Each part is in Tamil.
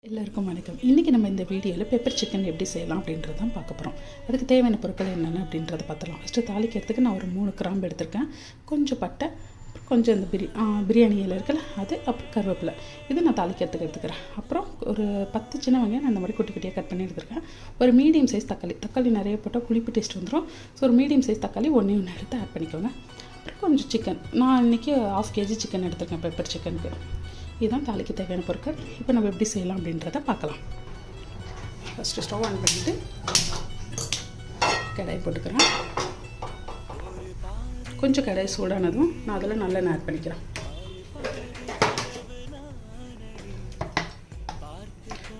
எல்லாருக்கும் வணக்கம். இன்றைக்கி நம்ம இந்த வீடியோவில் பெப்பர் சிக்கன் எப்படி செய்யலாம் அப்படின்றது தான் பார்க்க போகிறோம். அதுக்கு தேவையான பொருட்கள் என்னென்ன அப்படின்றத பார்த்துலாம். ஃபஸ்ட்டு தாளிக்கிறதுக்கு நான் ஒரு 3 கிராம்பு எடுத்திருக்கேன், கொஞ்சம் பட்டை, கொஞ்சம் இந்த பிரியாணி இலை இருக்குல்ல அது, அப்புறம் கருவேப்பிலை, இது நான் தாளிக்கிறதுக்கு எடுத்துக்கிறேன். அப்புறம் ஒரு 10 சின்ன வெங்காயம் நான் இந்த மாதிரி குட்டி குட்டியாக கட் பண்ணி எடுத்துருக்கேன். ஒரு மீடியம் சைஸ் தக்காளி நிறைய போட்டால் புளிப்பு டேஸ்ட் வந்துடும். ஸோ ஒரு மீடியம் சைஸ் தக்காளி ஒன்று எடுத்து ஆட் பண்ணிக்கோங்க. அப்புறம் கொஞ்சம் சிக்கன், நான் இன்றைக்கி 1/2 kg சிக்கன் எடுத்துருக்கேன் பெப்பர் சிக்கனுக்கு. இதுதான் தாளிக்கு தேவையான பொருட்கள். இப்போ நம்ம எப்படி செய்யலாம் அப்படின்றத பார்க்கலாம். ஃபஸ்ட்டு ஸ்டவ் ஆன் பண்ணிவிட்டு கடாய் போட்டுக்கிறேன். கொஞ்சம் கடாய் சூடானதும் நான் அதில் நல்லெண்ணெய் ஆட் பண்ணிக்கிறேன்.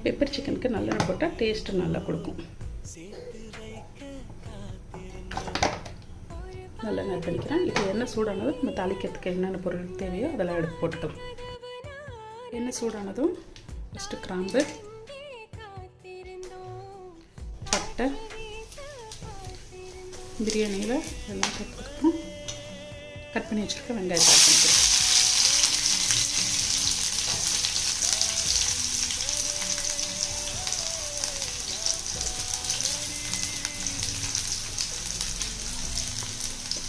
பெப்பர் சிக்கனுக்கு நல்லெண்ணெய் போட்டால் டேஸ்ட்டு நல்லா கொடுக்கும். நல்லெண்ணெய் ஆட் பண்ணிக்கிறேன். இப்போ எண்ணெய் சூடானதும் நம்ம தாளிக்கிறதுக்கு என்னென்ன பொருள் தேவையோ அதெல்லாம் எடுத்து போட்டுக்கலாம். எண்ணெய் சூடானதும் ஃபஸ்ட்டு கிராம்பு, பட்டை, பிரியாணியில் எல்லாம் போட்டதுக்கப்புறம் கட் பண்ணி வச்சுருக்க வெங்காயத்தை ஆட் பண்ணிக்கிறேன்.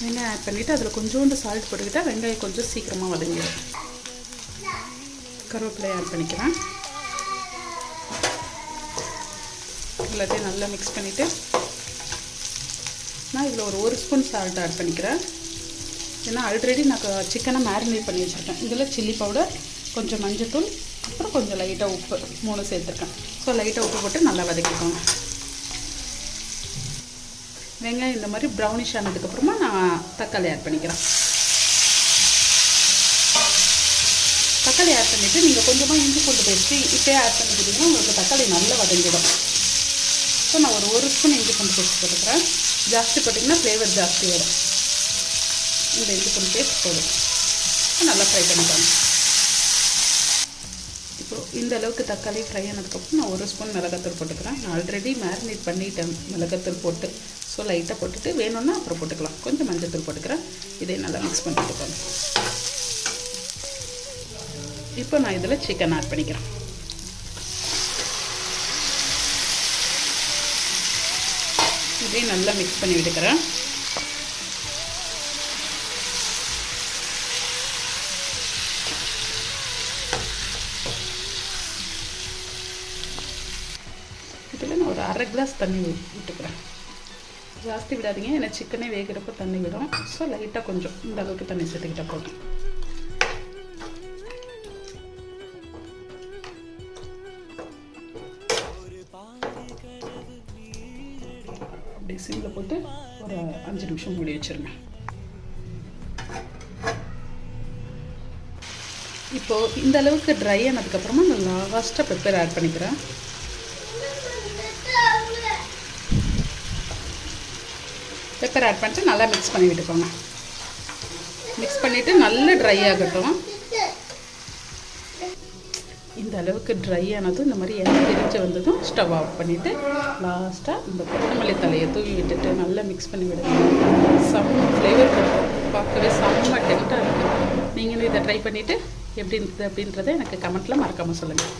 வெங்காயம் ஆட் பண்ணிவிட்டு அதில் கொஞ்சோண்டு சால்ட் போட்டுக்கிட்டால் வெங்காயம் கொஞ்சம் சீக்கிரமாக வதங்கிடும். கருவேப்பிலையை ஆட் பண்ணிக்கிறேன். எல்லாத்தையும் நல்லா மிக்ஸ் பண்ணிவிட்டு நான் இதில் ஒரு ஸ்பூன் சால்ட் ஆட் பண்ணிக்கிறேன். ஏன்னா ஆல்ரெடி நான் சிக்கனை மேரினேட் பண்ணி வச்சுருக்கேன். இதில் சில்லி பவுடர், கொஞ்சம் மஞ்சத்தூள், அப்புறம் கொஞ்சம் லைட்டாக உப்பு 3 சேர்த்துருக்கேன். ஸோ லைட்டாக உப்பு போட்டு நல்லா வதக்கிக்கோங்க. வெங்காயம் இந்த மாதிரி ப்ரௌனிஷ் ஆனதுக்கப்புறமா நான் தக்காளி ஆட் பண்ணிக்கிறேன். தக்காளி ஆட் பண்ணிவிட்டு நீங்கள் கொஞ்சமாக இஞ்சி பூண்டு பேஸ்ட்டு இப்போயே ஆட் பண்ணிக்கிட்டிங்கன்னா உங்களுக்கு தக்காளி நல்லா வதங்கிடும். ஸோ நான் ஒரு ஸ்பூன் இஞ்சி பூண்டு பேஸ்ட் போட்டுக்கிறேன். ஜாஸ்தி போட்டிங்கன்னா ஃப்ளேவர் ஜாஸ்தி வரும். இந்த இஞ்சி பூண்டு பேஸ்ட் போடும். நல்லா ஃப்ரை பண்ணிக்கோங்க. இப்போது இந்த அளவுக்கு தக்காளி ஃப்ரை ஆனதுக்கப்புறம் நான் 1 ஸ்பூன் மிளகாத்தூள் போட்டுக்கிறேன். நான் ஆல்ரெடி மேரினேட் பண்ணிட்டேன் மிளகாத்தூள் போட்டு. ஸோ லைட்டாக போட்டுட்டு வேணும்னா அப்புறம் போட்டுக்கலாம். கொஞ்சம் மஞ்சத்தூள் போட்டுக்கிறேன். இதை நல்லா மிக்ஸ் பண்ணிட்டுக்கோங்க. இப்போ நான் இதில் சிக்கன் ஆட் பண்ணிக்கிறேன். இதையும் நல்லா மிக்ஸ் பண்ணி விட்டுக்கிறேன். இதில் நான் ஒரு 1/2 கிளாஸ் தண்ணி விட்டுக்கிறேன். ஜாஸ்தி விடாதீங்க, ஏன்னா சிக்கனே வேகிறப்போ தண்ணி விடும். ஸோ லைட்டாக கொஞ்சம் இந்த அளவுக்கு தண்ணி சேர்த்துக்கிட்டால் போதும். அப்படியே சிம்மில் போட்டு ஒரு 5 நிமிஷம் மூடி வச்சுருங்க. இப்போது இந்த அளவுக்கு ட்ரை ஆனதுக்கப்புறமா நான் லாஸ்ட்டாக பெப்பர் ஆட் பண்ணிக்கிறேன். பெப்பர் ஆட் பண்ணிட்டு நல்லா மிக்ஸ் பண்ணி விட்டுக்கோங்க. மிக்ஸ் பண்ணிவிட்டு நல்லா ட்ரை ஆகட்டும். இந்த அளவுக்கு ட்ரை ஆனதும் இந்த மாதிரி எண்ணெய் தெரிஞ்சு வந்ததும் ஸ்டவ் ஆஃப் பண்ணிவிட்டு லாஸ்ட்டாக இந்த கொத்தமல்லி தலையை தூவி விட்டுட்டு நல்லா மிக்ஸ் பண்ணி விடுங்க. செம்ம ஃப்ளேவர் கொடுக்கும். பார்க்கவே செம்ம டெம்ட்டாக இருக்கும். நீங்களும் இதை ட்ரை பண்ணிவிட்டு எப்படி இருந்தது அப்படின்றத எனக்கு கமெண்ட்டில் மறக்காமல் சொல்லுங்கள்.